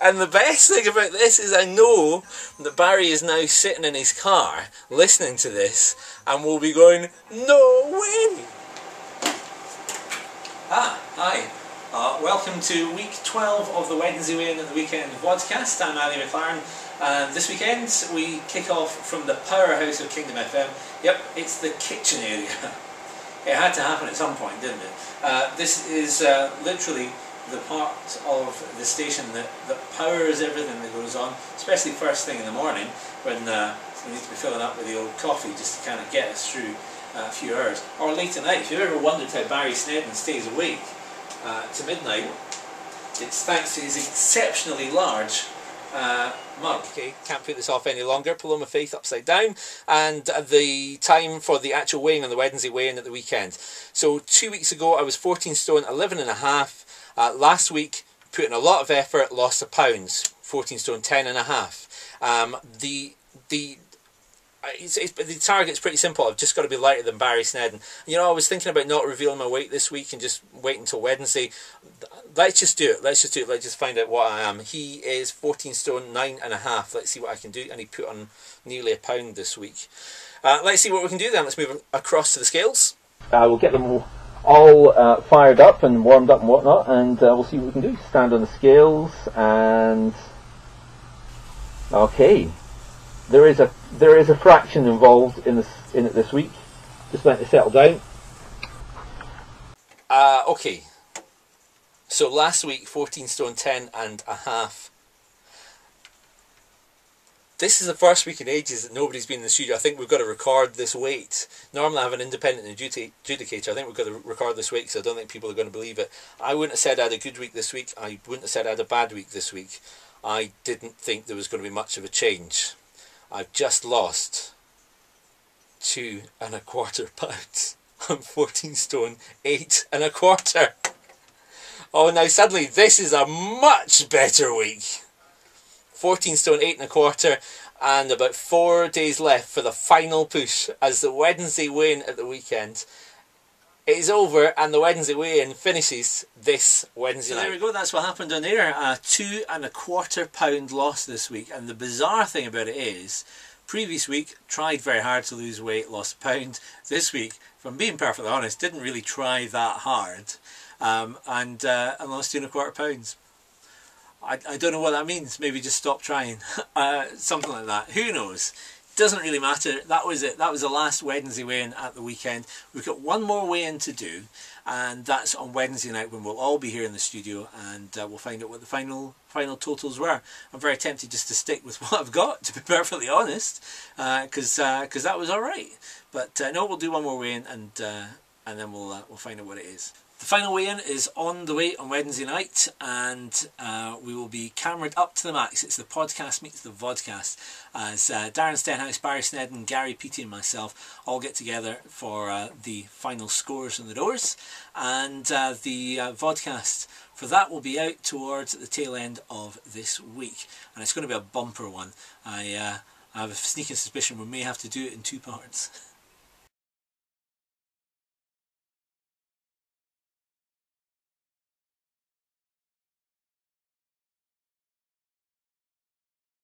And the best thing about this is I know that Barry is now sitting in his car listening to this and will be going, no way! Hi. Welcome to week 12 of the Wednesday Weigh-In at the Weekend podcast. I'm McLaren. This weekend we kick off from the powerhouse of Kingdom FM. Yep, it's the kitchen area. It had to happen at some point, didn't it? This is literally the part of the station that powers everything that goes on, especially first thing in the morning when we need to be filling up with the old coffee just to kind of get us through a few hours. Or late at night. If you've ever wondered how Barry Snedden stays awake to midnight, it's thanks to his exceptionally large mug. Okay, can't put this off any longer. Paloma Faith upside down, and the time for the actual weighing on the Wednesday weigh-in at the weekend. So 2 weeks ago I was 14 stone 11 and a half. Last week, put in a lot of effort, lost a pound, 14 stone 10 and a half. The target's pretty simple. I've just got to be lighter than Barry Snedden. You know, I was thinking about not revealing my weight this week and just wait until Wednesday. Let's just do it. Let's just find out what I am. He is 14 stone 9 and a half. Let's see what I can do. And he put on nearly a pound this week. Let's see what we can do then. Let's move across to the scales. We'll get them all fired up and warmed up and whatnot, and we'll see what we can do. Stand on the scales, and okay, there is a fraction involved in it this week. Just let it settle down. Okay, so last week 14 stone 10 and a half. This is the first week in ages that nobody's been in the studio. I think we've got to record this weight. Normally I have an independent adjudicator. I think we've got to record this weight because I don't think people are going to believe it. I wouldn't have said I had a good week this week. I wouldn't have said I had a bad week this week. I didn't think there was going to be much of a change. I've just lost 2¼ pounds. I'm 14 stone 8 1/4. Oh, now suddenly this is a much better week. 14 stone 8 1/4, and about 4 days left for the final push as the Wednesday weigh-in at the weekend is over, and the Wednesday weigh-in finishes this Wednesday night. There we go, that's what happened on air. A 2¼ pound loss this week, and the bizarre thing about it is, previous week tried very hard to lose weight, lost a pound. This week, if I'm being perfectly honest, didn't really try that hard, and lost 2¼ pounds. I don't know what that means. Maybe just stop trying. Something like that. Who knows? Doesn't really matter. That was it. That was the last Wednesday weigh-in at the weekend. We've got one more weigh-in to do, and that's on Wednesday night when we'll all be here in the studio, and we'll find out what the final totals were. I'm very tempted just to stick with what I've got, to be perfectly honest, because that was all right. But no, we'll do one more weigh-in, and then we'll find out what it is. The final weigh-in is on the way on Wednesday night, and we will be cameraed up to the max. It's the podcast meets the vodcast, as Darren Stenhouse, Barry Snedden, Gary Peaty and myself all get together for the final scores on the doors, and the vodcast for that will be out towards the tail end of this week, and it's going to be a bumper one. I have a sneaking suspicion we may have to do it in 2 parts.